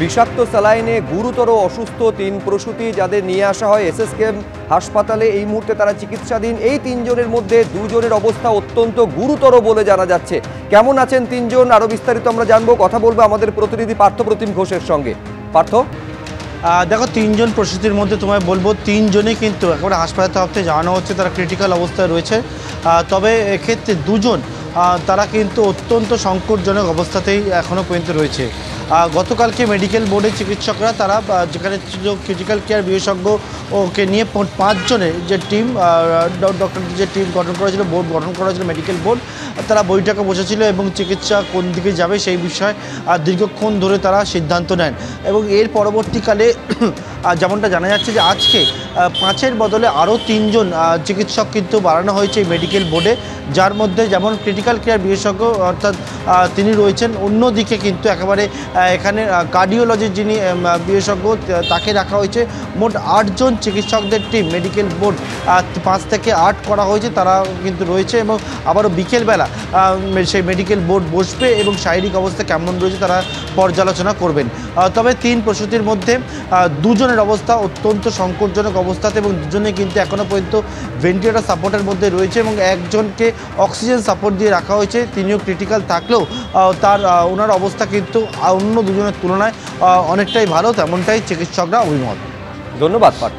বিষাক্ত স্যালাইনে গুরুতর অসুস্থ ৩ প্রসূতি যাদের নিয়ে আসা হয় এসএসকেএম হাসপাতালে। এই মুহূর্তে তারা চিকিৎসাধীন। এই ৩ জনের মধ্যে ২ জনের অবস্থা অত্যন্ত গুরুতর বলে জানা যাচ্ছে। কেমন আছেন ৩ জন, আরো বিস্তারিত আমরা জানবো। কথা বলবো আমাদের প্রতিনিধি পার্থপ্রতিম ঘোষের সঙ্গে। পার্থ, দেখো ৩ জন প্রসূতির মধ্যে তোমায় বলবো ৩ জনই কিন্তু একবারে হাসপাতাল তরফ থেকে জানানো হচ্ছে তারা ক্রিটিক্যাল অবস্থায় রয়েছে। তবে এক্ষেত্রে ২ জন তারা কিন্তু অত্যন্ত সংকটজনক অবস্থাতেই এখনও পর্যন্ত রয়েছে। গতকালকে মেডিকেল বোর্ডের চিকিৎসকরা তারা যেখানে ক্রিটিক্যাল কেয়ার বিশেষজ্ঞ ওকে নিয়ে ৫ জনের যে টিম ডক্টরদের যে টিম গঠন করা ছিল, বোর্ড গঠন করা ছিল মেডিকেল বোর্ড, তারা বৈঠকে বসেছিল এবং চিকিৎসা কোন দিকে যাবে সেই বিষয়ে দীর্ঘক্ষণ ধরে তারা সিদ্ধান্ত নেন। এবং এর পরবর্তীকালে যেমনটা জানা যাচ্ছে যে আজকে ৫-এর বদলে আরও ৩ জন চিকিৎসক কিন্তু বাড়ানো হয়েছে এই মেডিকেল বোর্ডে, যার মধ্যে যেমন ক্রিটিক্যাল কেয়ার বিশেষজ্ঞ অর্থাৎ তিনি রয়েছেন। অন্যদিকে কিন্তু একেবারে এখানে কার্ডিওলজির যিনি বিশেষজ্ঞ তাকে রাখা হয়েছে। মোট ৮ জন চিকিৎসকদের টিম মেডিকেল বোর্ড ৫ থেকে ৮ করা হয়েছে, তারা কিন্তু রয়েছে। এবং আবারও বিকেলবেলা সেই মেডিকেল বোর্ড বসবে এবং শারীরিক অবস্থা কেমন রয়েছে তারা পর্যালোচনা করবেন। তবে ৩ প্রসূতির মধ্যে ২ জনের অবস্থা অত্যন্ত সংকটজনক অবস্থাতে এবং ২ জনে কিন্তু এখনও পর্যন্ত ভেন্টিলেটর সাপোর্টের মধ্যে রয়েছে এবং একজনকে অক্সিজেন সাপোর্ট দিয়ে রাখা হয়েছে। তিনিও ক্রিটিক্যাল থাকলেও ওনার অবস্থা কিন্তু অন্য ২ জনের তুলনায় অনেকটাই ভালো, তেমনটাই চিকিৎসকরা অভিমত। ধন্যবাদ পার্থ।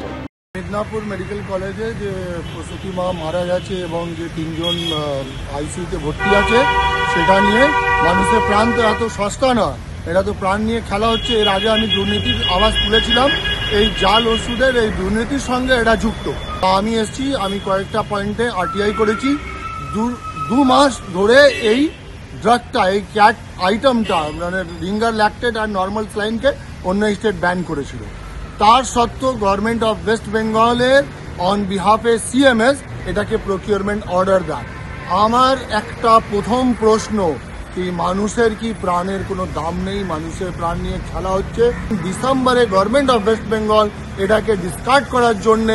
মিদনাপুর মেডিকেল কলেজে যে প্রসূতি মা মারা গেছে এবং যে ৩ জন আইসিইউতে ভর্তি আছে সেটা নিয়ে মানুষের প্রাণ তো এত সস্তা নয়, এটা তো প্রাণ নিয়ে খেলা হচ্ছে। এর আগে আমি দুর্নীতির আওয়াজ তুলেছিলাম, এই জাল ওষুধের এই দুর্নীতির সঙ্গে এটা যুক্ত। আমি এসছি, আমি কয়েকটা পয়েন্টে আরটিআই করেছি। ২ মাস ধরে এই ড্রাগটা, এই ক্যাট আইটেমটা মানে রিঙ্গার ল্যাকটেট আর নর্মাল স্যালাইনকে অন্য স্টেট ব্যান করেছিল। তার সত্ত্বেও গভর্নমেন্ট অফ ওয়েস্ট বেঙ্গলের অন বিহাফে সিএমএস এটাকে প্রকিউরমেন্ট অর্ডার দেয়। আমার একটা প্রথম প্রশ্ন, এই মানুষের কি প্রাণের কোনো দাম নেই? মানুষের প্রাণ নিয়ে খেলা হচ্ছে। ডিসেম্বরে গভর্নমেন্ট অফ ওয়েস্ট বেঙ্গল এটাকে ডিসকার্ড করার জন্য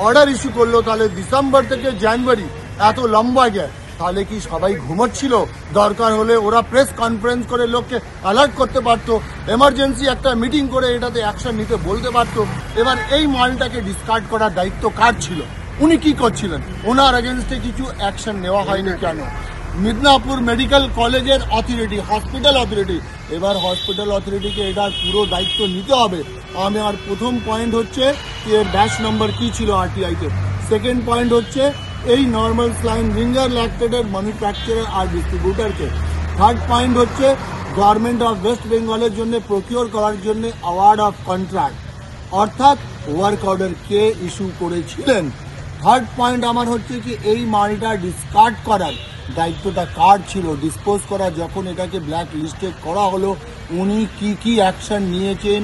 অর্ডার ইস্যু করলো, তাহলে ডিসেম্বর থেকে জানুয়ারি এত লম্বা গ্যাপ, তাহলে কি সবাই ঘুমোচ্ছিল? দরকার হলে ওরা প্রেস কনফারেন্স করে লোককে অ্যালার্ট করতে পারতো, এমার্জেন্সি একটা মিটিং করে এটাতে অ্যাকশন নিতে বলতে পারতো। এবার এই মালটাকে ডিসকার্ড করার দায়িত্ব কার ছিল? উনি কি করছিলেন? ওনার এগেনস্টে কিছু অ্যাকশন নেওয়া হয়নি কেন? মিদনাপুর মেডিকেল কলেজের অথরিটি, হসপিটাল অথরিটি, এবার হসপিটাল অথরিটিকে এটার পুরো দায়িত্ব নিতে হবে। আমার প্রথম পয়েন্ট হচ্ছে এর ব্যাচ নম্বর কি ছিল আরটিআইতে। সেকেন্ড পয়েন্ট হচ্ছে এই নর্মাল স্যালাইন রিঙ্গার ল্যাকটেটের ম্যানুফ্যাকচারার আর ডিস্ট্রিবিউটারকে। থার্ড পয়েন্ট হচ্ছে গভর্নমেন্ট অফ ওয়েস্ট বেঙ্গলের জন্য প্রকিউর করার জন্য অ্যাওয়ার্ড অফ কন্ট্রাক্ট অর্থাৎ ওয়ার্ক অর্ডার কে ইস্যু করেছিলেন। থার্ড পয়েন্ট আমার হচ্ছে কি এই মালটা ডিসকার্ড করার দায়িত্বটা কার ছিল? ডিসপোজ করা যখন এটাকে ব্ল্যাক লিস্টেড করা হলো, উনি কি অ্যাকশন নিয়েছেন?